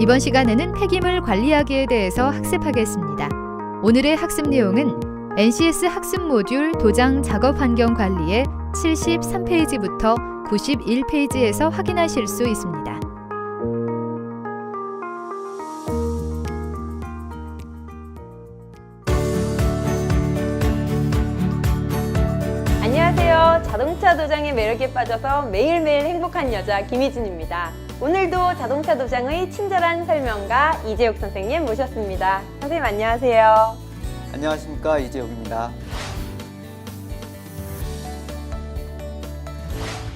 이번 시간에는 폐기물 관리하기에 대해서 학습하겠습니다. 오늘의 학습 내용은 NCS 학습 모듈 도장 작업 환경 관리의 73페이지부터 91페이지에서 확인하실 수 있습니다. 안녕하세요. 자동차 도장의 매력에 빠져서 매일매일 행복한 여자 김희진입니다. 오늘도 자동차 도장의 친절한 설명가 이재욱 선생님 모셨습니다. 선생님 안녕하세요. 안녕하십니까, 이재욱입니다.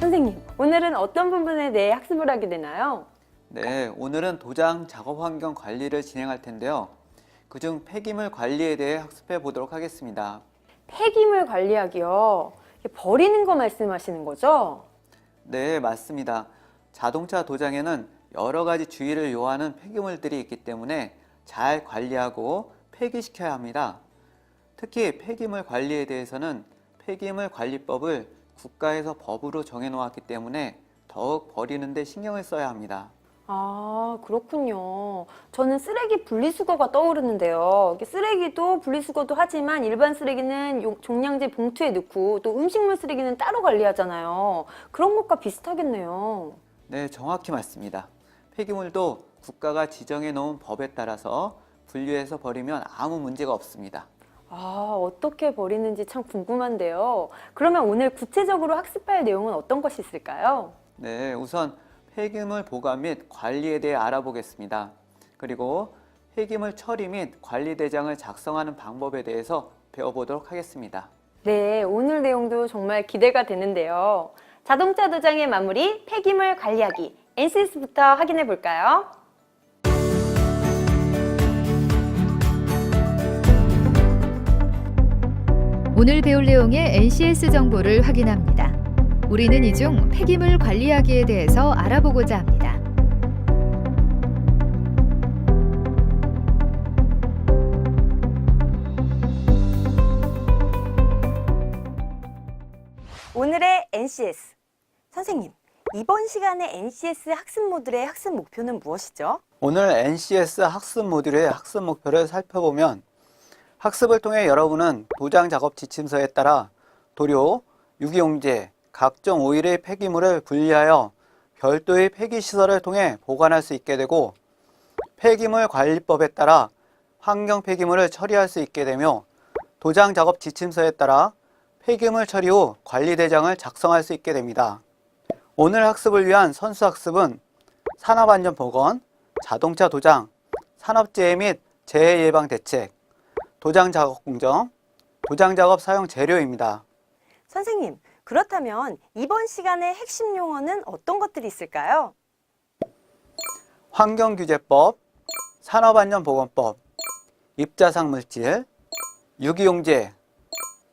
선생님, 오늘은 어떤 부분에 대해 학습을 하게 되나요? 네, 오늘은 도장 작업 환경 관리를 진행할 텐데요. 그중 폐기물 관리에 대해 학습해 보도록 하겠습니다. 폐기물 관리하기요. 버리는 거 말씀하시는 거죠? 네, 맞습니다. 자동차 도장에는 여러 가지 주의를 요하는 폐기물들이 있기 때문에 잘 관리하고 폐기시켜야 합니다. 특히 폐기물 관리에 대해서는 폐기물 관리법을 국가에서 법으로 정해 놓았기 때문에 더욱 버리는 데 신경을 써야 합니다. 아, 그렇군요. 저는 쓰레기 분리수거가 떠오르는데요. 쓰레기도 분리수거도 하지만 일반 쓰레기는 종량제 봉투에 넣고 또 음식물 쓰레기는 따로 관리하잖아요. 그런 것과 비슷하겠네요. 네, 정확히 맞습니다. 폐기물도 국가가 지정해 놓은 법에 따라서 분류해서 버리면 아무 문제가 없습니다. 아, 어떻게 버리는지 참 궁금한데요. 그러면 오늘 구체적으로 학습할 내용은 어떤 것이 있을까요? 네, 우선 폐기물 보관 및 관리에 대해 알아보겠습니다. 그리고 폐기물 처리 및 관리 대장을 작성하는 방법에 대해서 배워보도록 하겠습니다. 네, 오늘 내용도 정말 기대가 되는데요. 자동차 도장의 마무리, 폐기물 관리하기, NCS부터 확인해 볼까요? 오늘 배울 내용의 NCS 정보를 확인합니다. 우리는 이 중 폐기물 관리하기에 대해서 알아보고자 합니다. 오늘의 NCS. 선생님, 이번 시간에 NCS 학습 모듈의 학습 목표는 무엇이죠? 오늘 NCS 학습 모듈의 학습 목표를 살펴보면 학습을 통해 여러분은 도장 작업 지침서에 따라 도료, 유기용제, 각종 오일의 폐기물을 분리하여 별도의 폐기시설을 통해 보관할 수 있게 되고 폐기물 관리법에 따라 환경 폐기물을 처리할 수 있게 되며 도장 작업 지침서에 따라 폐기물 처리 후 관리대장을 작성할 수 있게 됩니다. 오늘 학습을 위한 선수학습은 산업안전보건, 자동차 도장, 산업재해 및 재해 예방 대책, 도장 작업 공정, 도장 작업 사용 재료입니다. 선생님, 그렇다면 이번 시간의 핵심 용어는 어떤 것들이 있을까요? 환경규제법, 산업안전보건법, 입자상물질, 유기용제,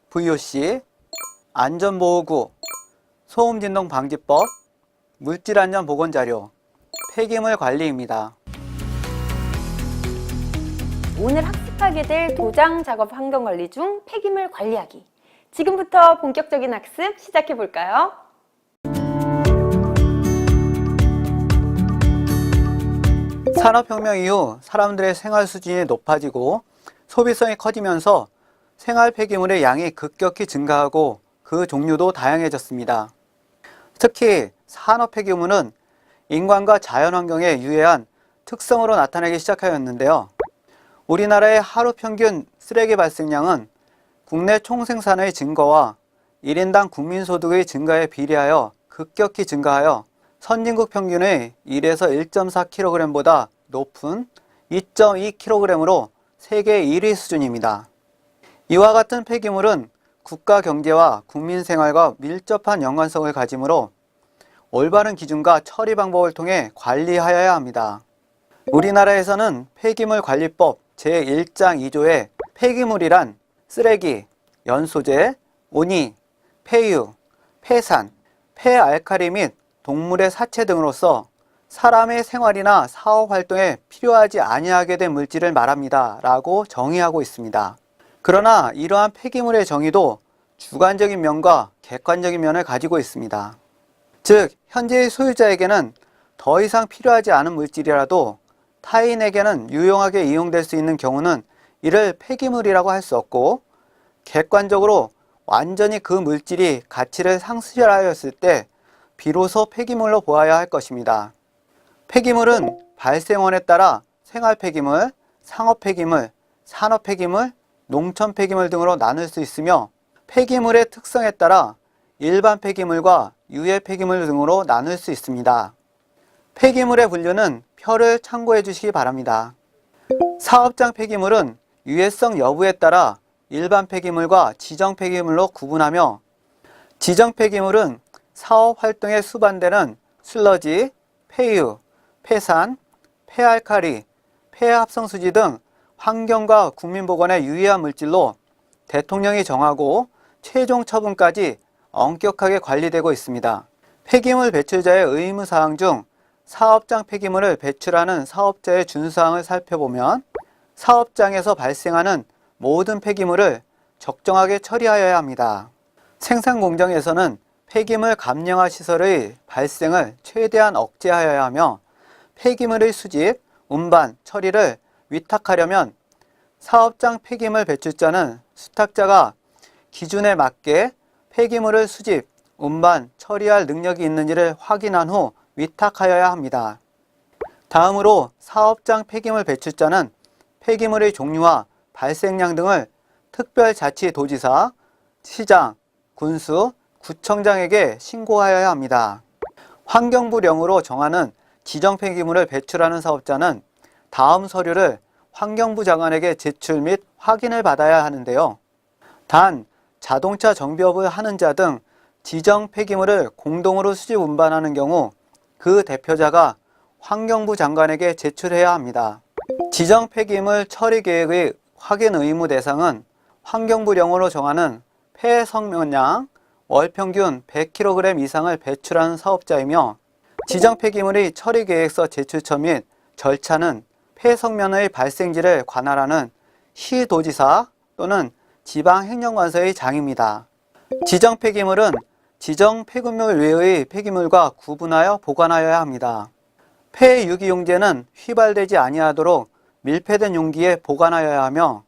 VOC, 안전보호구, 소음진동방지법, 물질안전보건자료, 폐기물 관리입니다. 오늘 학습하게 될 도장 작업 환경 관리 중 폐기물 관리하기. 지금부터 본격적인 학습 시작해 볼까요? 산업혁명 이후 사람들의 생활 수준이 높아지고 소비성이 커지면서 생활 폐기물의 양이 급격히 증가하고 그 종류도 다양해졌습니다. 특히 산업 폐기물은 인간과 자연환경에 유해한 특성으로 나타나기 시작하였는데요. 우리나라의 하루 평균 쓰레기 발생량은 국내 총생산의 증가와 1인당 국민소득의 증가에 비례하여 급격히 증가하여 선진국 평균의 1에서 1.4kg보다 높은 2.2kg으로 세계 1위 수준입니다. 이와 같은 폐기물은 국가 경제와 국민 생활과 밀접한 연관성을 가지므로 올바른 기준과 처리 방법을 통해 관리하여야 합니다. 우리나라에서는 폐기물 관리법 제1장 2조에 폐기물이란 쓰레기, 연소재, 오니, 폐유, 폐산, 폐알칼리 및 동물의 사체 등으로서 사람의 생활이나 사업 활동에 필요하지 아니하게 된 물질을 말합니다 라고 정의하고 있습니다. 그러나 이러한 폐기물의 정의도 주관적인 면과 객관적인 면을 가지고 있습니다. 즉, 현재의 소유자에게는 더 이상 필요하지 않은 물질이라도 타인에게는 유용하게 이용될 수 있는 경우는 이를 폐기물이라고 할 수 없고, 객관적으로 완전히 그 물질이 가치를 상실하였을 때 비로소 폐기물로 보아야 할 것입니다. 폐기물은 발생원에 따라 생활 폐기물, 상업 폐기물, 산업 폐기물, 농촌 폐기물 등으로 나눌 수 있으며, 폐기물의 특성에 따라 일반 폐기물과 유해 폐기물 등으로 나눌 수 있습니다. 폐기물의 분류는 표를 참고해 주시기 바랍니다. 사업장 폐기물은 유해성 여부에 따라 일반 폐기물과 지정 폐기물로 구분하며, 지정 폐기물은 사업 활동에 수반되는 슬러지, 폐유, 폐산, 폐알칼리, 폐합성수지 등 환경과 국민보건에 유해한 물질로 대통령이 정하고 최종 처분까지 엄격하게 관리되고 있습니다. 폐기물 배출자의 의무사항 중 사업장 폐기물을 배출하는 사업자의 준수사항을 살펴보면, 사업장에서 발생하는 모든 폐기물을 적정하게 처리하여야 합니다. 생산 공정에서는 폐기물 감량화 시설의 발생을 최대한 억제하여야 하며, 폐기물의 수집, 운반, 처리를 위탁하려면 사업장 폐기물 배출자는 수탁자가 기준에 맞게 폐기물을 수집, 운반, 처리할 능력이 있는지를 확인한 후 위탁하여야 합니다. 다음으로 사업장 폐기물 배출자는 폐기물의 종류와 발생량 등을 특별자치도지사, 시장, 군수, 구청장에게 신고하여야 합니다. 환경부령으로 정하는 지정 폐기물을 배출하는 사업자는 다음 서류를 환경부 장관에게 제출 및 확인을 받아야 하는데요. 단, 자동차 정비업을 하는 자 등 지정 폐기물을 공동으로 수집 운반하는 경우 그 대표자가 환경부 장관에게 제출해야 합니다. 지정 폐기물 처리 계획의 확인 의무 대상은 환경부령으로 정하는 폐석면량 월 평균 100kg 이상을 배출하는 사업자이며, 지정 폐기물의 처리 계획서 제출처 및 절차는 폐석면의 발생지를 관할하는 시도지사 또는 지방행정관서의 장입니다. 지정 폐기물은 지정 폐기물 외의 폐기물과 구분하여 보관하여야 합니다. 폐유기용제는 휘발되지 아니하도록 밀폐된 용기에 보관하여야 하며,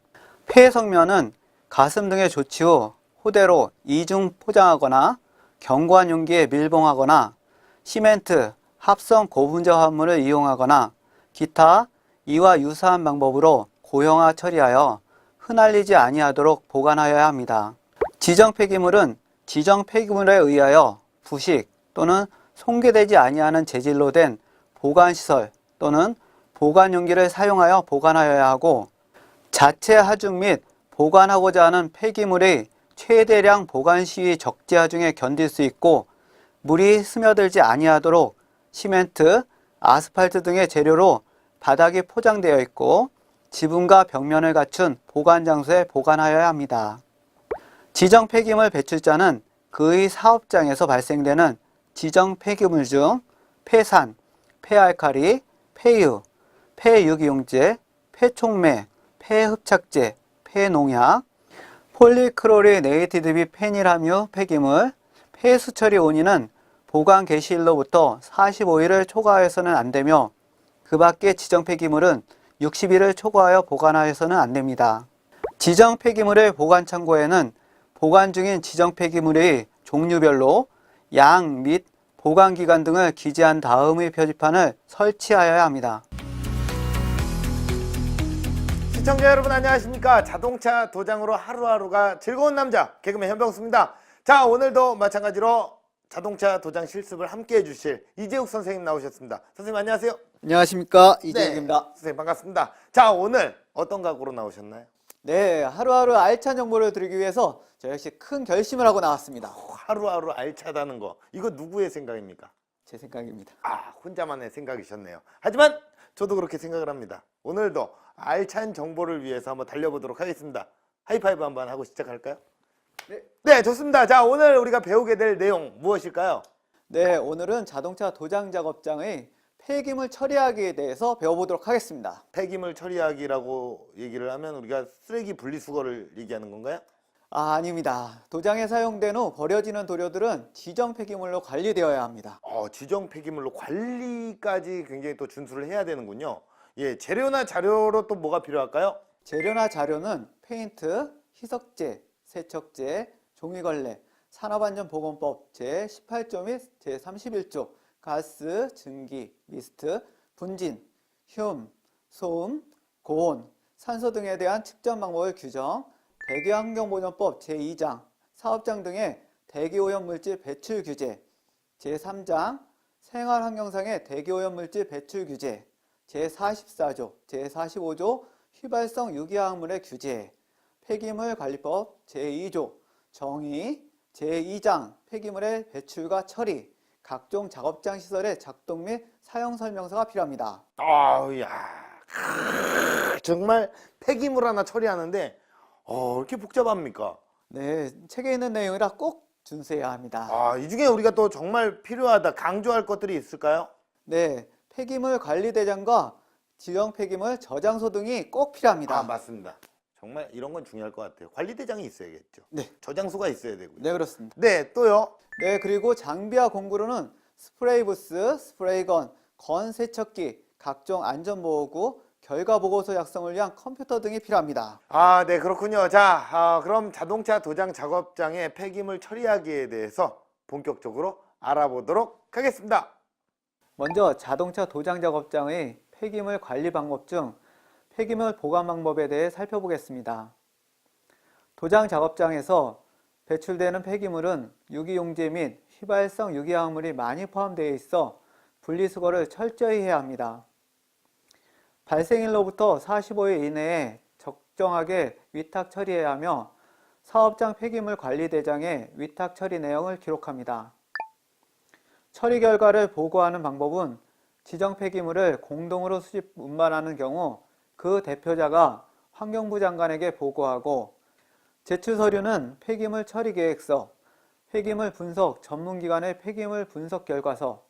폐석면은 가슴 등에 조치 후 호대로 이중 포장하거나 견고한 용기에 밀봉하거나 시멘트, 합성 고분자 화물을 이용하거나 기타 이와 유사한 방법으로 고형화 처리하여 흩날리지 아니하도록 보관하여야 합니다. 지정 폐기물은 지정 폐기물에 의하여 부식 또는 손괴되지 아니하는 재질로 된 보관시설 또는 보관용기를 사용하여 보관하여야 하고, 자체 하중 및 보관하고자 하는 폐기물의 최대량 보관 시위 적재 하중에 견딜 수 있고, 물이 스며들지 아니하도록 시멘트, 아스팔트 등의 재료로 바닥이 포장되어 있고 지붕과 벽면을 갖춘 보관 장소에 보관하여야 합니다. 지정 폐기물 배출자는 그의 사업장에서 발생되는 지정 폐기물 중 폐산, 폐알칼리, 폐유, 폐유기용제, 폐촉매, 폐흡착제, 폐농약, 폴리크로리네이티드 및 페닐함유 폐기물, 폐수처리 원인은 보관 개시일로부터 45일을 초과하여서는 안 되며, 그 밖의 지정 폐기물은 60일을 초과하여 보관하여서는 안 됩니다. 지정 폐기물의 보관 창고에는 보관 중인 지정 폐기물의 종류별로 양 및 보관 기간 등을 기재한 다음의 표지판을 설치하여야 합니다. 시청자 여러분 안녕하십니까. 자동차 도장으로 하루하루가 즐거운 남자 개그맨 현병수입니다. 자, 오늘도 마찬가지로 자동차 도장 실습을 함께 해주실 이재욱 선생님 나오셨습니다. 선생님 안녕하세요. 안녕하십니까, 이재욱입니다. 네, 선생님 반갑습니다. 자, 오늘 어떤 각오로 나오셨나요? 네, 하루하루 알찬 정보를 드리기 위해서 저 역시 큰 결심을 하고 나왔습니다. 하루하루 알차다는 거, 이거 누구의 생각입니까? 제 생각입니다. 아, 혼자만의 생각이셨네요. 하지만 저도 그렇게 생각을 합니다. 오늘도 알찬 정보를 위해서 한번 달려보도록 하겠습니다. 하이파이브 한번 하고 시작할까요? 네, 좋습니다. 자, 오늘 우리가 배우게 될 내용 무엇일까요? 네, 오늘은 자동차 도장 작업장의 폐기물 처리하기에 대해서 배워보도록 하겠습니다. 폐기물 처리하기라고 얘기를 하면 우리가 쓰레기 분리수거를 얘기하는 건가요? 아닙니다. 도장에 사용된 후 버려지는 도료들은 지정 폐기물로 관리되어야 합니다. 지정 폐기물로 관리까지 굉장히 또 준수를 해야 되는군요. 예, 재료나 자료로 또 뭐가 필요할까요? 재료나 자료는 페인트, 희석제, 세척제, 종이걸레, 산업안전보건법 제18조 및 제31조, 가스, 증기, 미스트, 분진, 흉, 소음, 고온, 산소 등에 대한 측정 방법을 규정, 대기환경보전법 제2장, 사업장 등의 대기오염물질 배출 규제, 제3장, 생활환경상의 대기오염물질 배출 규제, 제44조, 제45조, 휘발성 유기화학물의 규제, 폐기물관리법 제2조, 정의, 제2장, 폐기물의 배출과 처리, 각종 작업장 시설의 작동 및 사용 설명서가 필요합니다. 아우야, 정말 폐기물 하나 처리하는데 이렇게 복잡합니까? 네, 책에 있는 내용이라 꼭 준수해야 합니다. 이 중에 우리가 또 정말 필요하다, 강조할 것들이 있을까요? 네, 폐기물 관리대장과 지정 폐기물 저장소 등이 꼭 필요합니다. 맞습니다. 정말 이런 건 중요할 것 같아요. 관리대장이 있어야겠죠. 네. 저장소가 있어야 되고요. 네, 그렇습니다. 네, 또요. 네, 그리고 장비와 공구로는 스프레이 부스, 스프레이건, 건 세척기, 각종 안전보호구, 결과보고서 작성을 위한 컴퓨터 등이 필요합니다. 네, 그렇군요. 자, 그럼 자동차 도장 작업장의 폐기물 처리하기에 대해서 본격적으로 알아보도록 하겠습니다. 먼저 자동차 도장 작업장의 폐기물 관리 방법 중 폐기물 보관 방법에 대해 살펴보겠습니다. 도장 작업장에서 배출되는 폐기물은 유기용제 및 휘발성 유기화학물이 많이 포함되어 있어 분리수거를 철저히 해야 합니다. 발생일로부터 45일 이내에 적정하게 위탁 처리해야 하며 사업장 폐기물 관리 대장에 위탁 처리 내용을 기록합니다. 처리 결과를 보고하는 방법은 지정 폐기물을 공동으로 수집 운반하는 경우 그 대표자가 환경부 장관에게 보고하고, 제출 서류는 폐기물 처리 계획서, 폐기물 분석 전문기관의 폐기물 분석 결과서,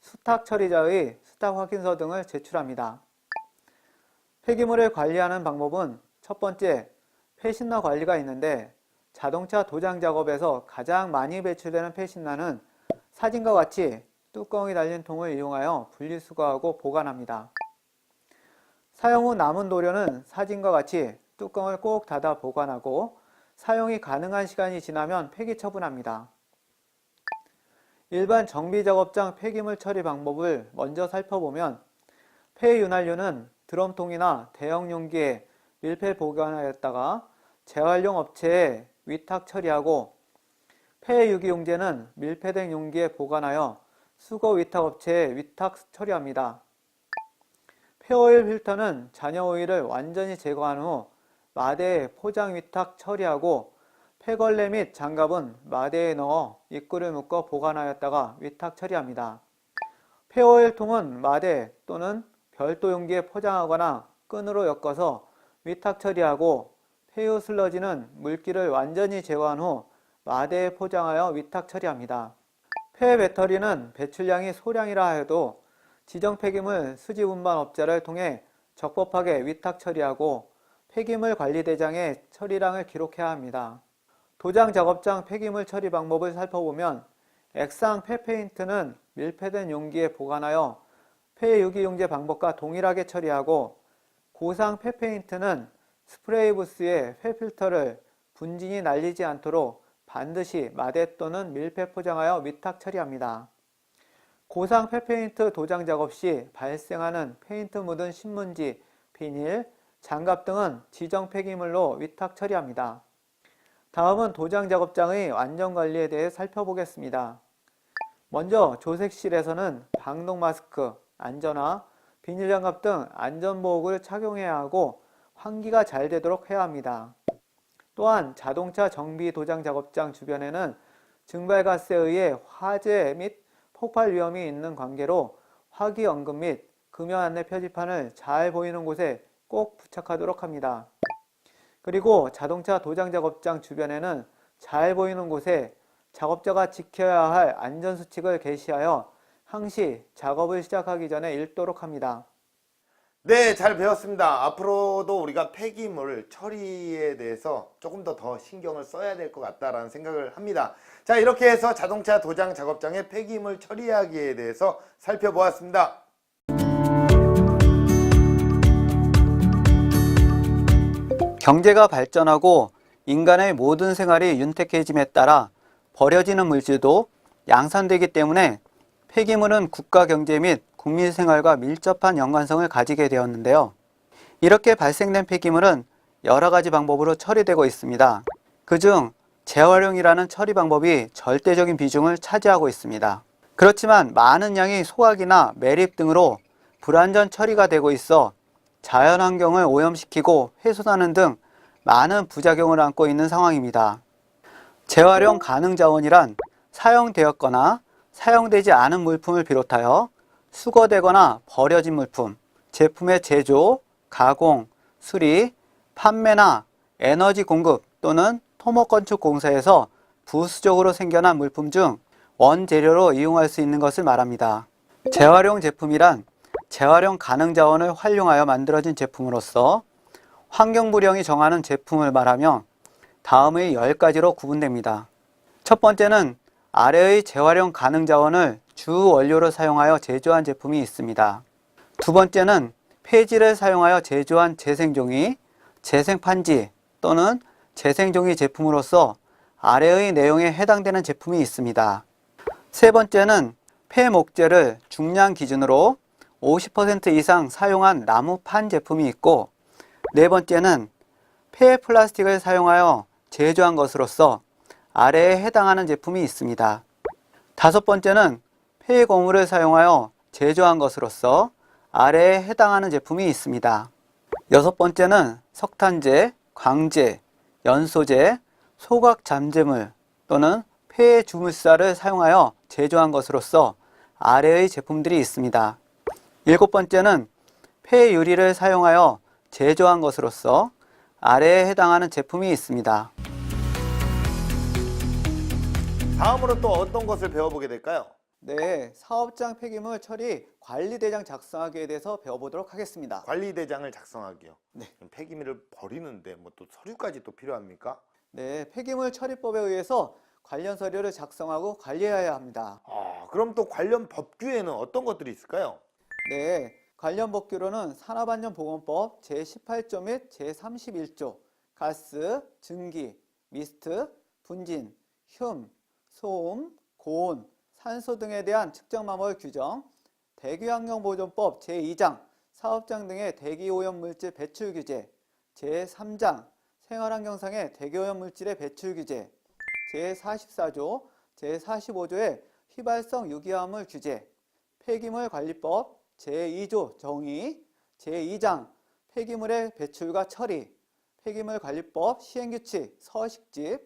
수탁 처리자의 수탁 확인서 등을 제출합니다. 폐기물을 관리하는 방법은 첫 번째, 폐신나 관리가 있는데 자동차 도장 작업에서 가장 많이 배출되는 폐신나는 사진과 같이 뚜껑이 달린 통을 이용하여 분리수거하고 보관합니다. 사용 후 남은 도료는 사진과 같이 뚜껑을 꼭 닫아 보관하고 사용이 가능한 시간이 지나면 폐기 처분합니다. 일반 정비작업장 폐기물 처리 방법을 먼저 살펴보면, 폐윤활유는 드럼통이나 대형 용기에 밀폐 보관하였다가 재활용 업체에 위탁 처리하고, 폐유기용제는 밀폐된 용기에 보관하여 수거 위탁 업체에 위탁 처리합니다. 폐오일 필터는 잔여 오일을 완전히 제거한 후 마대에 포장 위탁 처리하고, 폐걸레 및 장갑은 마대에 넣어 입구를 묶어 보관하였다가 위탁 처리합니다. 폐오일통은 마대 또는 별도 용기에 포장하거나 끈으로 엮어서 위탁 처리하고, 폐유 슬러지는 물기를 완전히 제거한 후 마대에 포장하여 위탁 처리합니다. 폐 배터리는 배출량이 소량이라 하여도 지정 폐기물 수집 운반 업자를 통해 적법하게 위탁 처리하고 폐기물 관리 대장에 처리량을 기록해야 합니다. 도장 작업장 폐기물 처리 방법을 살펴보면, 액상 폐페인트는 밀폐된 용기에 보관하여 폐유기용제 방법과 동일하게 처리하고, 고상 폐페인트는 스프레이 부스에 폐필터를 분진이 날리지 않도록 반드시 마대 또는 밀폐 포장하여 위탁 처리합니다. 고상 폐페인트 도장 작업 시 발생하는 페인트 묻은 신문지, 비닐, 장갑 등은 지정 폐기물로 위탁 처리합니다. 다음은 도장 작업장의 안전관리에 대해 살펴보겠습니다. 먼저 조색실에서는 방독 마스크, 안전화, 비닐장갑 등 안전보호구를 착용해야 하고 환기가 잘 되도록 해야 합니다. 또한 자동차 정비 도장 작업장 주변에는 증발가스에 의해 화재 및 폭발 위험이 있는 관계로 화기 언급 및 금연 안내 표지판을 잘 보이는 곳에 꼭 부착하도록 합니다. 그리고 자동차 도장 작업장 주변에는 잘 보이는 곳에 작업자가 지켜야 할 안전수칙을 게시하여 항시 작업을 시작하기 전에 읽도록 합니다. 네, 잘 배웠습니다. 앞으로도 우리가 폐기물 처리에 대해서 조금 더 신경을 써야 될 것 같다라는 생각을 합니다. 자, 이렇게 해서 자동차 도장 작업장의 폐기물 처리하기에 대해서 살펴보았습니다. 경제가 발전하고 인간의 모든 생활이 윤택해짐에 따라 버려지는 물질도 양산되기 때문에 폐기물은 국가 경제 및 국민 생활과 밀접한 연관성을 가지게 되었는데요. 이렇게 발생된 폐기물은 여러 가지 방법으로 처리되고 있습니다. 그중 재활용이라는 처리 방법이 절대적인 비중을 차지하고 있습니다. 그렇지만 많은 양이 소각이나 매립 등으로 불완전 처리가 되고 있어 자연환경을 오염시키고 훼손하는 등 많은 부작용을 안고 있는 상황입니다. 재활용 가능 자원이란 사용되었거나 사용되지 않은 물품을 비롯하여 수거되거나 버려진 물품, 제품의 제조, 가공, 수리, 판매나 에너지 공급 또는 토목건축 공사에서 부수적으로 생겨난 물품 중 원재료로 이용할 수 있는 것을 말합니다. 재활용 제품이란 재활용 가능 자원을 활용하여 만들어진 제품으로서 환경부령이 정하는 제품을 말하며 다음의 10가지로 구분됩니다. 첫 번째는 아래의 재활용 가능 자원을 주 원료로 사용하여 제조한 제품이 있습니다. 두 번째는 폐지를 사용하여 제조한 재생종이, 재생판지 또는 재생종이 제품으로서 아래의 내용에 해당되는 제품이 있습니다. 세 번째는 폐목재를 중량 기준으로 50% 이상 사용한 나무판 제품이 있고, 네 번째는 폐 플라스틱을 사용하여 제조한 것으로서 아래에 해당하는 제품이 있습니다. 다섯 번째는 폐고무를 사용하여 제조한 것으로서 아래에 해당하는 제품이 있습니다. 여섯 번째는 석탄재, 광재, 연소재, 소각 잠재물 또는 폐 주물살을 사용하여 제조한 것으로서 아래의 제품들이 있습니다. 일곱 번째는 폐 유리를 사용하여 제조한 것으로서 아래에 해당하는 제품이 있습니다. 다음으로 또 어떤 것을 배워보게 될까요? 네, 사업장 폐기물 처리 관리대장 작성하기에 대해서 배워보도록 하겠습니다. 관리대장을 작성하기요. 네. 그럼 폐기물을 버리는데 뭐 또 서류까지 또 필요합니까? 네, 폐기물 처리법에 의해서 관련 서류를 작성하고 관리해야 합니다. 그럼 또 관련 법규에는 어떤 것들이 있을까요? 네, 관련 법규로는 산업안전보건법 제18조 및 제31조, 가스, 증기, 미스트, 분진, 흉, 소음, 고온, 산소 등에 대한 측정 방법을 규정, 대기환경보존법 제2장, 사업장 등의 대기오염물질 배출 규제, 제3장, 생활환경상의 대기오염물질의 배출 규제, 제44조, 제45조의 휘발성 유기화합물 규제, 폐기물관리법 제2조 정의, 제2장 폐기물의 배출과 처리, 폐기물관리법 시행규칙 서식집,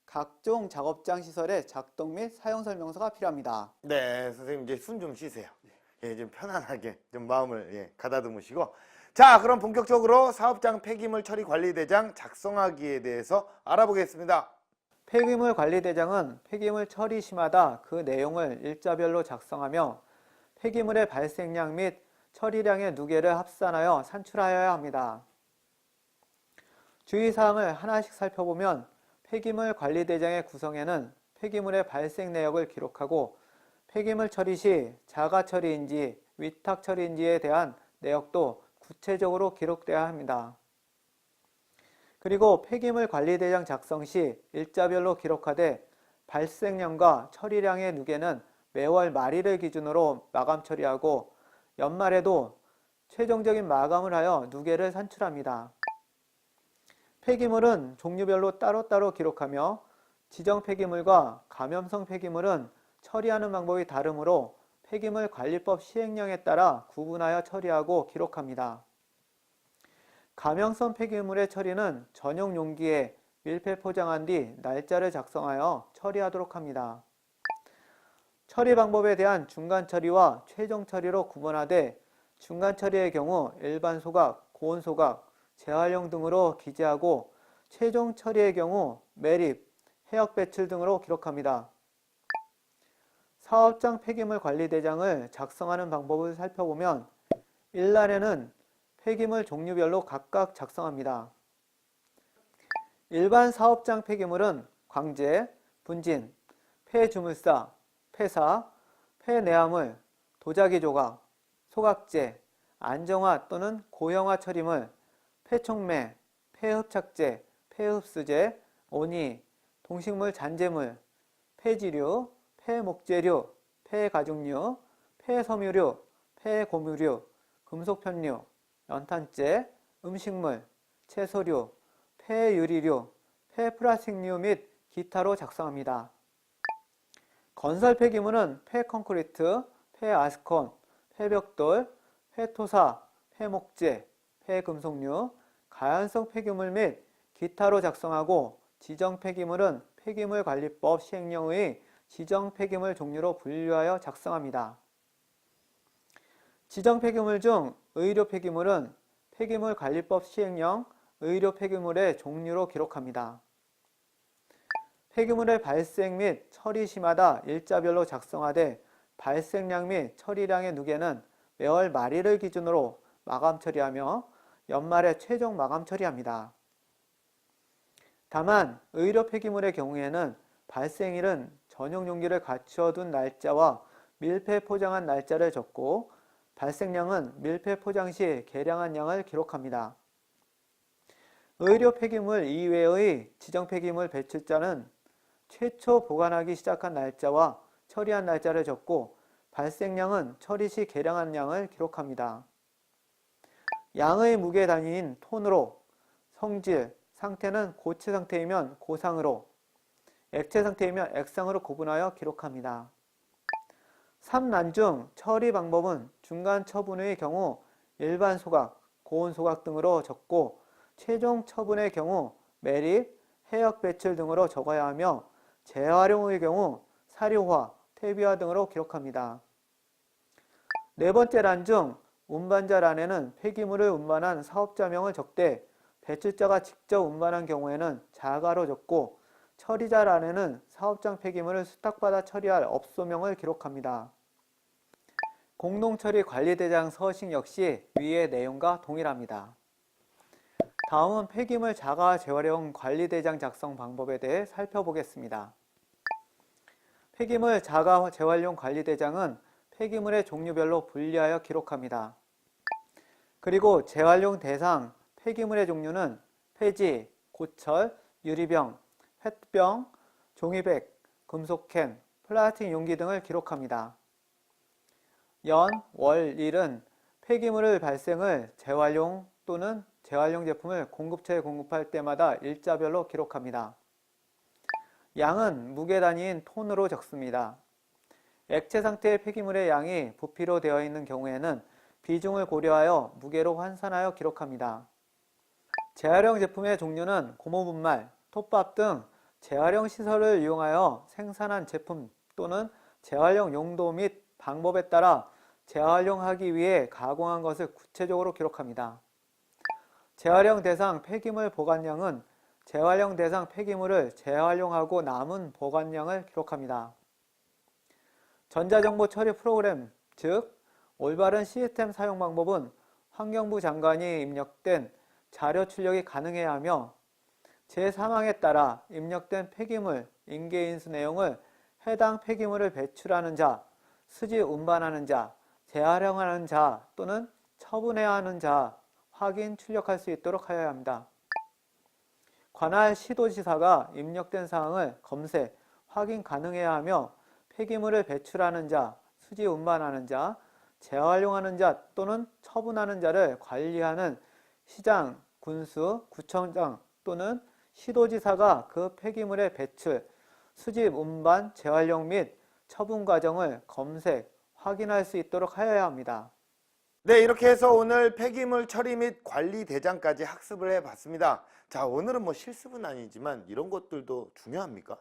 각종 작업장 시설의 작동 및 사용 설명서가 필요합니다. 네, 선생님 이제 숨 좀 쉬세요. 예, 좀 편안하게 좀 마음을 가다듬으시고. 자, 그럼 본격적으로 사업장 폐기물 처리 관리대장 작성하기에 대해서 알아보겠습니다. 폐기물 관리대장은 폐기물 처리 시마다 그 내용을 일자별로 작성하며 폐기물의 발생량 및 처리량의 누계를 합산하여 산출하여야 합니다. 주의사항을 하나씩 살펴보면 폐기물 관리대장의 구성에는 폐기물의 발생 내역을 기록하고 폐기물 처리 시 자가 처리인지 위탁 처리인지에 대한 내역도 구체적으로 기록되어야 합니다. 그리고 폐기물 관리대장 작성 시 일자별로 기록하되 발생량과 처리량의 누계는 매월 말일을 기준으로 마감 처리하고 연말에도 최종적인 마감을 하여 누계를 산출합니다. 폐기물은 종류별로 따로따로 기록하며 지정 폐기물과 감염성 폐기물은 처리하는 방법이 다르므로 폐기물 관리법 시행령에 따라 구분하여 처리하고 기록합니다. 감염성 폐기물의 처리는 전용 용기에 밀폐 포장한 뒤 날짜를 작성하여 처리하도록 합니다. 처리 방법에 대한 중간 처리와 최종 처리로 구분하되 중간 처리의 경우 일반 소각, 고온 소각, 재활용 등으로 기재하고 최종 처리의 경우 매립, 해역 배출 등으로 기록합니다. 사업장 폐기물 관리대장을 작성하는 방법을 살펴보면 1단에는 폐기물 종류별로 각각 작성합니다. 일반 사업장 폐기물은 광재, 분진, 폐주물사, 폐사, 폐내화물, 도자기 조각, 소각재, 안정화 또는 고형화 처리물, 폐촉매, 폐흡착제, 폐흡수제, 온이, 동식물 잔재물, 폐지류, 폐목재류, 폐가죽류, 폐섬유류, 폐고무류, 금속편류, 연탄재, 음식물, 채소류, 폐유리류, 폐플라스틱류 및 기타로 작성합니다. 건설 폐기물은 폐콘크리트, 폐아스콘, 폐벽돌, 폐토사, 폐목재, 폐금속류, 가연성 폐기물 및 기타로 작성하고 지정 폐기물은 폐기물관리법 시행령의 지정 폐기물 종류로 분류하여 작성합니다. 지정 폐기물 중 의료 폐기물은 폐기물관리법 시행령 의료 폐기물의 종류로 기록합니다. 폐기물의 발생 및 처리 시마다 일자별로 작성하되 발생량 및 처리량의 누계는 매월 말일을 기준으로 마감 처리하며 연말에 최종 마감 처리합니다. 다만 의료 폐기물의 경우에는 발생일은 전용 용기를 갖추어 둔 날짜와 밀폐 포장한 날짜를 적고 발생량은 밀폐 포장 시 계량한 양을 기록합니다. 의료 폐기물 이외의 지정 폐기물 배출자는 최초 보관하기 시작한 날짜와 처리한 날짜를 적고 발생량은 처리 시 계량한 양을 기록합니다. 양의 무게 단위인 톤으로, 성질, 상태는 고체 상태이면 고상으로, 액체 상태이면 액상으로 구분하여 기록합니다. 3난 중 처리 방법은 중간 처분의 경우 일반 소각, 고온 소각 등으로 적고 최종 처분의 경우 매립, 해역 배출 등으로 적어야 하며 재활용의 경우 사료화, 퇴비화 등으로 기록합니다. 네 번째 란 중 운반자 란에는 폐기물을 운반한 사업자명을 적되 배출자가 직접 운반한 경우에는 자가로 적고 처리자 란에는 사업장 폐기물을 수탁받아 처리할 업소명을 기록합니다. 공동처리관리대장 서식 역시 위의 내용과 동일합니다. 다음은 폐기물 자가 재활용 관리대장 작성 방법에 대해 살펴보겠습니다. 폐기물 자가 재활용 관리대장은 폐기물의 종류별로 분리하여 기록합니다. 그리고 재활용 대상 폐기물의 종류는 폐지, 고철, 유리병, 펫병, 종이백, 금속캔, 플라스틱 용기 등을 기록합니다. 연, 월, 일은 폐기물의 발생을 재활용 또는 재활용 제품을 공급처에 공급할 때마다 일자별로 기록합니다. 양은 무게 단위인 톤으로 적습니다. 액체 상태의 폐기물의 양이 부피로 되어 있는 경우에는 비중을 고려하여 무게로 환산하여 기록합니다. 재활용 제품의 종류는 고무분말, 톱밥 등 재활용 시설을 이용하여 생산한 제품 또는 재활용 용도 및 방법에 따라 재활용하기 위해 가공한 것을 구체적으로 기록합니다. 재활용 대상 폐기물 보관량은 재활용 대상 폐기물을 재활용하고 남은 보관량을 기록합니다. 전자정보 처리 프로그램, 즉 올바른 시스템 사용 방법은 환경부 장관이 입력된 자료 출력이 가능해야 하며 제3항에 따라 입력된 폐기물 인계인수 내용을 해당 폐기물을 배출하는 자, 수지 운반하는 자, 재활용하는 자 또는 처분해야 하는 자 확인 출력할 수 있도록 하여야 합니다. 관할 시도지사가 입력된 사항을 검색, 확인 가능해야 하며 폐기물을 배출하는 자, 수지 운반하는 자, 재활용하는 자 또는 처분하는 자를 관리하는 시장, 군수, 구청장 또는 시도지사가 그 폐기물의 배출, 수집, 운반, 재활용 및 처분 과정을 검색, 확인할 수 있도록 하여야 합니다. 네, 이렇게 해서 오늘 폐기물 처리 및 관리 대장까지 학습을 해봤습니다. 자, 오늘은 뭐 실습은 아니지만 이런 것들도 중요합니까?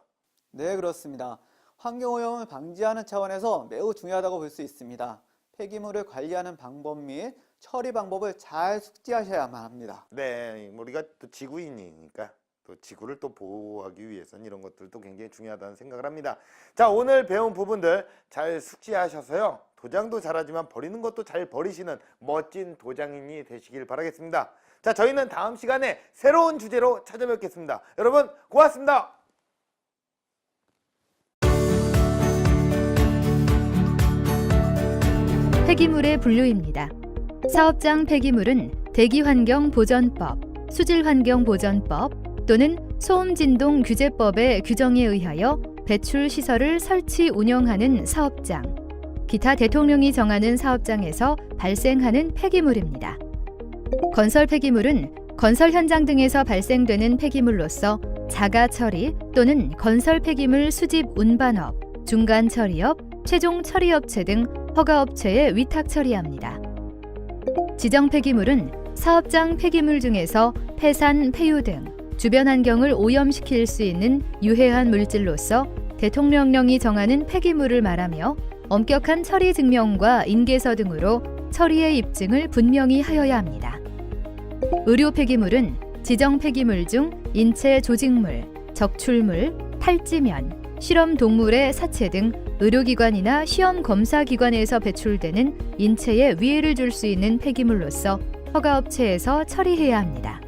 네, 그렇습니다. 환경오염을 방지하는 차원에서 매우 중요하다고 볼 수 있습니다. 폐기물을 관리하는 방법 및 처리 방법을 잘 숙지하셔야만 합니다. 네, 우리가 또 지구인이니까 또 지구를 또 보호하기 위해서는 이런 것들도 굉장히 중요하다는 생각을 합니다. 자, 오늘 배운 부분들 잘 숙지하셔서요. 도장도 잘하지만 버리는 것도 잘 버리시는 멋진 도장인이 되시길 바라겠습니다. 자, 저희는 다음 시간에 새로운 주제로 찾아뵙겠습니다. 여러분 고맙습니다. 폐기물의 분류입니다. 사업장 폐기물은 대기환경보전법, 수질환경보전법 또는 소음진동규제법의 규정에 의하여 배출 시설을 설치 운영하는 사업장, 기타 대통령이 정하는 사업장에서 발생하는 폐기물입니다. 건설 폐기물은 건설 현장 등에서 발생되는 폐기물로서 자가 처리 또는 건설 폐기물 수집 운반업, 중간 처리업, 최종 처리업체 등 허가업체에 위탁 처리합니다. 지정 폐기물은 사업장 폐기물 중에서 폐산, 폐유 등 주변 환경을 오염시킬 수 있는 유해한 물질로서 대통령령이 정하는 폐기물을 말하며 엄격한 처리 증명과 인계서 등으로 처리의 입증을 분명히 하여야 합니다. 의료 폐기물은 지정 폐기물 중 인체 조직물, 적출물, 탈지면, 실험 동물의 사체 등 의료기관이나 시험 검사기관에서 배출되는 인체에 위해를 줄 수 있는 폐기물로서 허가업체에서 처리해야 합니다.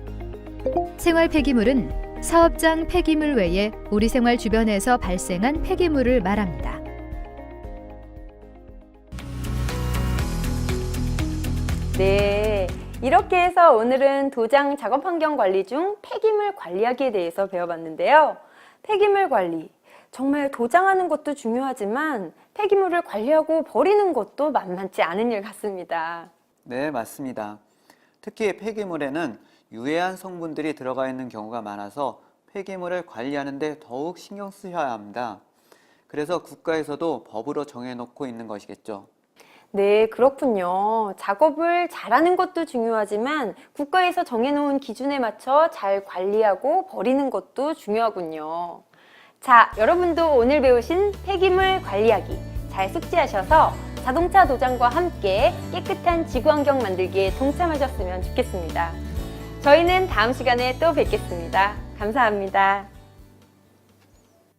생활 폐기물은 사업장 폐기물 외에 우리 생활 주변에서 발생한 폐기물을 말합니다. 네, 이렇게 해서 오늘은 도장 작업 환경 관리 중 폐기물 관리하기에 대해서 배워봤는데요. 폐기물 관리, 정말 도장하는 것도 중요하지만 폐기물을 관리하고 버리는 것도 만만치 않은 일 같습니다. 네, 맞습니다. 특히 폐기물에는 유해한 성분들이 들어가 있는 경우가 많아서 폐기물을 관리하는 데 더욱 신경 쓰셔야 합니다. 그래서 국가에서도 법으로 정해놓고 있는 것이겠죠. 네, 그렇군요. 작업을 잘하는 것도 중요하지만 국가에서 정해놓은 기준에 맞춰 잘 관리하고 버리는 것도 중요하군요. 자, 여러분도 오늘 배우신 폐기물 관리하기 잘 숙지하셔서 자동차 도장과 함께 깨끗한 지구환경 만들기에 동참하셨으면 좋겠습니다. 저희는 다음 시간에 또 뵙겠습니다. 감사합니다.